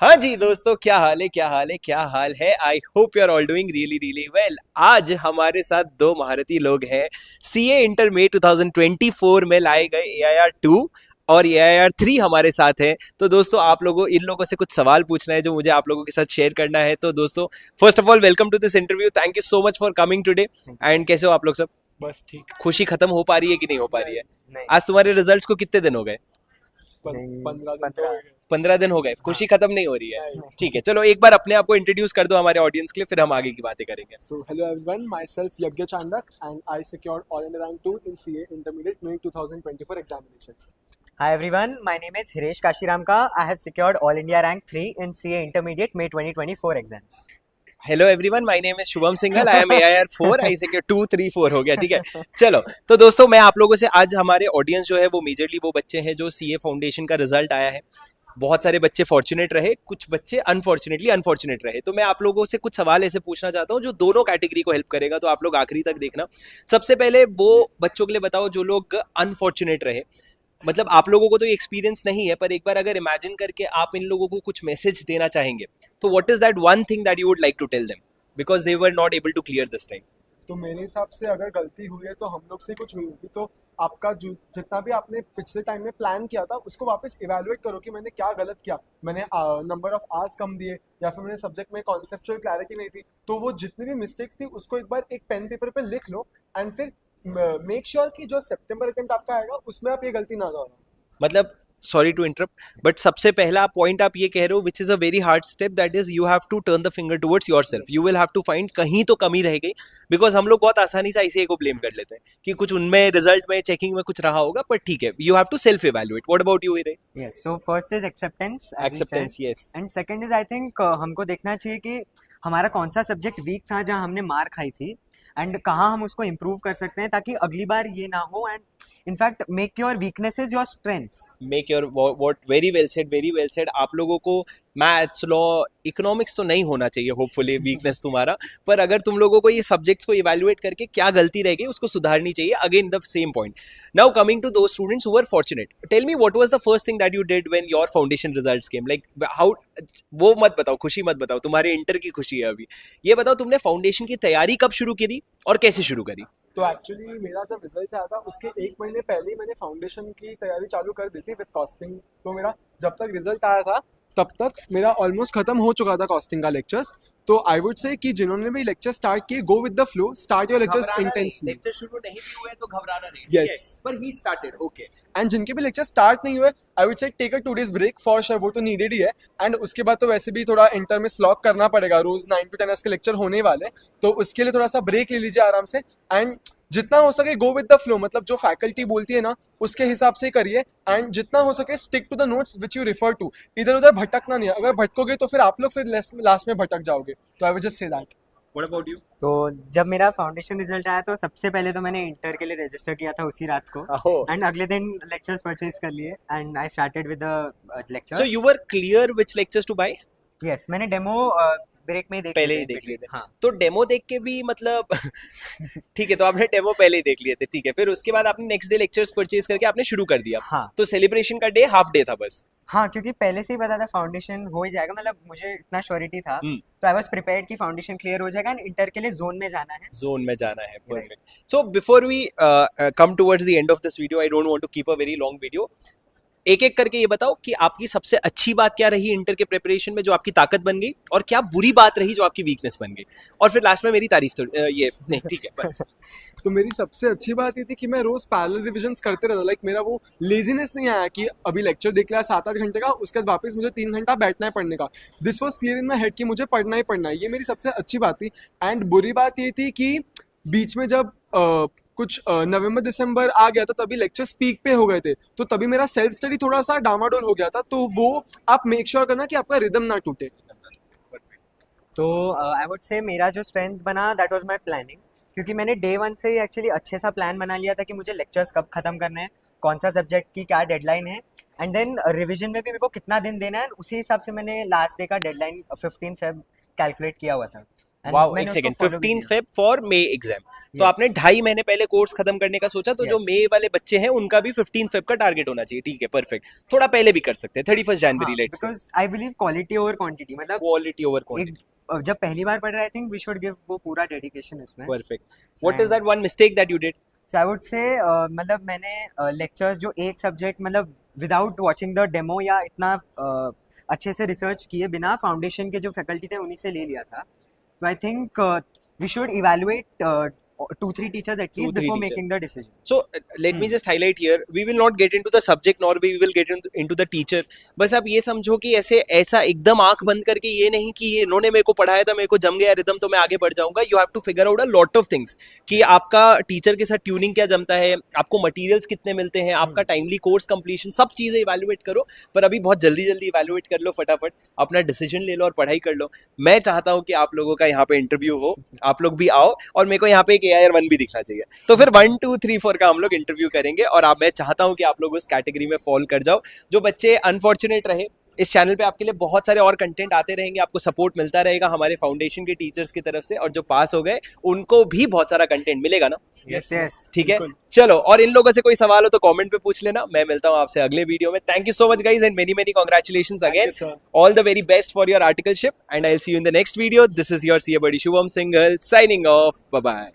हाँ जी दोस्तों, क्या हाल है, क्या हाल है, क्या हाल है। I hope you are all doing really really well. आज हमारे साथ दो महारथी लोग हैं। सीए इंटर में 2024 में लाए गए AIR 2 और AIR 3 हमारे साथ है। तो दोस्तों, आप लोगों इन लोगों से कुछ सवाल पूछना है जो मुझे आप लोगों के साथ शेयर करना है। तो दोस्तों, first of all welcome to this interview. Thank you so much for coming today. And कैसे हो आप लोग सब? बस ठीक। खुशी खत्म हो पा रही है कि नहीं हो पा रही है? नहीं आज तुम्हारे रिजल्ट्स को कितने दिन हो गए? नहीं 15 दिन तो हो गए। 15 दिन हो गए, हाँ खुशी खत्म नहीं हो रही है। नहीं। ठीक है, चलो एक बार अपने आप को इंट्रोड्यूस कर दो हमारे ऑडियंस के लिए, फिर हम आगे की बातें करेंगे। So hello everyone, myself Yagya Chandak and I secured all in rank 2 in CA Intermediate May 2024 examinations. Hi everyone, my name is Hiresh Kashiramka. I have secured All India Rank 3 in CA Intermediate May 2024 exams. Hello everyone, my name is Shubham Singhal. I am AIR 4। आई से 2 3 4 हो गया, ठीक है। चलो, तो दोस्तों, मैं आप लोगों से आज हमारे ऑडियंस जो है वो मेजरली वो बच्चे हैं जो CA फाउंडेशन का रिजल्ट आया है। बहुत सारे बच्चे फॉर्चुनेट रहे, कुछ बच्चे अनफॉर्चुनेटली अनफॉर्चुनेट रहे। तो मैं आप लोगों से कुछ सवाल ऐसे पूछना चाहता हूँ जो दोनों कैटेगरी को हेल्प करेगा, तो आप लोग आखिरी तक देखना। सबसे पहले वो बच्चों के लिए बताओ जो लोग अनफॉर्चुनेट रहे। मतलब आप लोगों को तो ये एक्सपीरियंस नहीं है, पर एक बार अगर इमेजिन करके आप इन लोगों को कुछ मैसेज देना चाहेंगे, तो what is that one thing that you would like to tell them because they were not able to clear this time? तो मेरे हिसाब से अगर गलती हुई है तो हम लोग से कुछ हुई होगी, तो आपका जो जितना भी आपने पिछले टाइम में प्लान किया था उसको वापस इवैल्यूएट करो कि मैंने क्या गलत किया। मैंने नंबर ऑफ आवर्स कम दिए या फिर मैंने सब्जेक्ट में कॉन्सेप्चुअल क्लैरिटी नहीं थी, तो वो जितनी भी मिस्टेक्स थी उसको एक बार एक पेन पेपर पे लिख लो एंड फिर मेक श्योर कि जो सितंबर अटेम्प्ट आपका आएगा उसमें आप ये गलती ना दोहराओ। मतलब, सॉरी टू इंटरप्ट, बट सबसे पहला पॉइंट आप ये कह रहे हो which is a very hard step, that is you have to turn the finger towards yourself. You will have to find कहीं तो कमी रह गई। बिकॉज हम लोग बहुत आसानी से ICA को ब्लेम कर लेते हैं कि कुछ उनमें रिजल्ट में चेकिंग में कुछ रहा होगा, पर ठीक है, you have to self evaluate. What about you रे? Yes, so first is acceptance as we said, acceptance, yes. and second is I think हमको देखना चाहिए कि हमारा कौन सा सब्जेक्ट वीक था जहाँ हमने मार खाई थी एंड कहाँ हम उसको इम्प्रूव कर सकते हैं ताकि अगली बार ये ना हो। And in fact make your weaknesses your strengths. Make your what, very well said, very well said. आप लोगों को मैथ्स, लॉ, इकोनॉमिक्स तो नहीं होना चाहिए होपफुली वीकनेस तुम्हारा, पर अगर तुम लोगों को ये सब्जेक्ट्स को इवैल्यूएट करके क्या गलती रह गई उसको सुधारनी चाहिए। Again the same point. Now coming to those students who were fortunate, tell me what was the first thing that you did when your foundation results came, like how. वो मत बताओ, खुशी मत बताओ, तुम्हारे इंटर की खुशी है अभी। ये बताओ, तुमने फाउंडेशन की तैयारी कब शुरू करी और कैसे शुरू करी? तो एक्चुअली मेरा जब रिजल्ट आया था उसके एक महीने पहले ही मैंने फाउंडेशन की तैयारी चालू कर दी थी विद कॉस्टिंग। तो मेरा जब तक रिजल्ट आया था तब तक मेरा ऑलमोस्ट खत्म हो चुका था कॉस्टिंग का लेक्चर्स। तो आई वुड से कि जिन्होंने भी लेक्चर स्टार्ट किए, go with the flow, start your lectures intensely. Lecture शुरू नहीं भी हुए तो घबराना नहीं, Yes. पर ही स्टार्टेड, ओके। एंड जिनके भी लेक्चर स्टार्ट नहीं हुए, I would say take a 2 days break for sure, वो तो नीडेड ही है। एंड उसके बाद तो वैसे भी थोड़ा इंटर में स्लॉक करना पड़ेगा, रोज 9 to 10 के लेक्चर होने वाले, तो उसके लिए थोड़ा सा ब्रेक ले लीजिए आराम से। एंड जितना हो सके गो विद द फ्लो, मतलब जो फैकल्टी बोलती है ना उसके हिसाब से करिए। एंड जितना हो सके stick to the notes which you refer to. इधर उधर भटकना नहीं है, अगर भटकोगे तो फिर आप लोग फिर लास्ट में भटक जाओगे। तो I would just say that. What about you? तो जब मेरा फाउंडेशन रिजल्ट आया तो सबसे पहले तो मैंने इंटर के लिए रजिस्टर किया था उसी रात को Oh. एंड अगले दिन लेक्चर्स परचेज कर लिए and I started with the So lecture. you were clear which lectures to buy? Yes, मैंने डेमो ब्रेक में ही देख पहले लिए ही थे। देख लिए थे। हाँ। तो डेमो देख के भी मतलब ठीक है, तो आपने डेमो पहले ही देख लिए थे, ठीक है। फिर उसके बाद आपने नेक्स्ट डे लेक्चर्स परचेज करके आपने शुरू कर दिया। हाँ। तो सेलिब्रेशन का डे हाफ डे था बस। हाँ, क्योंकि पहले से ही पता था फाउंडेशन हो ही जाएगा, मतलब मुझे इतना श्योरिटी था। तो आई वाज प्रिपेयर्ड कि फाउंडेशन क्लियर हो जाएगा एंड इंटर के लिए जोन में जाना है। जोन में जाना है, perfect. So before we come towards the end of this video, I don't want to keep a very long video. एक एक करके ये बताओ कि आपकी सबसे अच्छी बात क्या रही इंटर के प्रिपरेशन में जो आपकी ताकत बन गई, और क्या बुरी बात रही जो आपकी वीकनेस बन गई, और फिर लास्ट में मेरी तारीफ तो ये नहीं, ठीक है बस। तो मेरी सबसे अच्छी बात ये थी कि मैं रोज पैरेलल रिविजन्स करते रहता। लाइक मेरा वो लेजीनेस नहीं आया कि अभी लेक्चर देख लिया 7-8 घंटे का, उसके बाद वापस मुझे 3 घंटा बैठना है पढ़ने का। This was clear in my head कि मुझे पढ़ना ही पढ़ना है। ये मेरी सबसे अच्छी बात थी। एंड बुरी बात ये थी कि बीच में जब कुछ नवंबर दिसंबर आ गया था तभी लेक्चर्स पीक पे हो गए थे, तो तभी मेरा सेल्फ स्टडी थोड़ा सा डामाडोल हो गया था। तो वो आप मेक श्योर करना कि आपका रिदम ना टूटे। तो आई वुड से मेरा जो स्ट्रेंथ बना दैट वाज माय प्लानिंग, क्योंकि मैंने डे वन से ही एक्चुअली अच्छे सा प्लान बना लिया था कि मुझे लेक्चर्स कब खत्म करने हैं, कौन सा सब्जेक्ट की क्या डेडलाइन है, एंड देन रिवीजन में भी मेरे को कितना दिन देना है, उसी हिसाब से मैंने लास्ट डे का डेडलाइन 15 Feb कैलकुलेट किया हुआ था। And वाओ, मैंने एक उसको सेकंड, follow भी 15 किया। Feb for may exam. तो Yes. आपने 2.5 महीने पहले कोर्स खत्म करने का सोचा, तो जो Yes. मे वाले बच्चे हैं उनका भी 15 फेब का टारगेट होना चाहिए। ठीक है, परफेक्ट। थोड़ा पहले भी कर सकते हैं, 31 जनवरी, हाँ, let's say. Because I believe quality over quantity, मतलब क्वालिटी ओवर एक क्वांटिटी। जब पहली बार पढ़ रहे, I think we should give वो पूरा डेडिकेशन उसमें। Perfect. What is And that one mistake that you did? So I would say मतलब मैंने लेक्चर्स जो एक सब्जेक्ट, मतलब विदाउट वॉचिंग द डेमो या इतना अच्छे से रिसर्च किए बिना, फाउंडेशन के जो फैकल्टी थे उन्हीं से ले लिया था। तो I think we should evaluate 2-3 teachers Two, at least three before teachers. Making the decision. So let me just highlight here, we will not get into the subject nor we will get into the teacher. बस आप ये समझो कि ऐसा एकदम आंख बंद करके ये नहीं कि ये इन्होंने मेरे को पढ़ाया था, मेरे को जम गया रिदम तो मैं आगे बढ़ जाऊंगा। You have to figure out a lot of things कि आपका टीचर के साथ ट्यूनिंग क्या जमता है, आपको मटेरियल्स कितने मिलते हैं, आपका टाइमली कोर्स कंप्लीशन, सब चीज़ें इवैल्यूएट करो। पर अभी बहुत जल्दी जल्दी इवैल्यूएट कर लो, फटाफट अपना डिसीजन ले लो और पढ़ाई कर लो। मैं चाहता हूँ कि आप लोगों का यहाँ पे इंटरव्यू हो, आप लोग भी आओ, और मेरे को यहाँ पे एक AIR 1 भी दिखना चाहिए। तो फिर 1 2 3 4 का हम लोग इंटरव्यू करेंगे, और आप, मैं चाहता हूं कि आप लोग उस कैटेगरी में फॉल कर जाओ। जो बच्चे अनफॉर्चुनेट रहे, इस चैनल पे आपके लिए बहुत सारे और कंटेंट आते रहेंगे, आपको सपोर्ट मिलता रहेगा हमारे फाउंडेशन के टीचर्स की तरफ से, और जो पास हो गए उनको भी बहुत सारा कंटेंट मिलेगा ना। Yes yes. ठीक है, बिल्कुल। चलो, और इन लोगों से कोई सवाल हो तो कमेंट पे पूछ लेना। मैं मिलता हूं आपसे अगले वीडियो में। Thank you so much guys, and many many congratulations again. sir. All the very best for your articleship, and I will see you in the next video. This is your CA buddy Shubham Singhal signing off. Bye bye.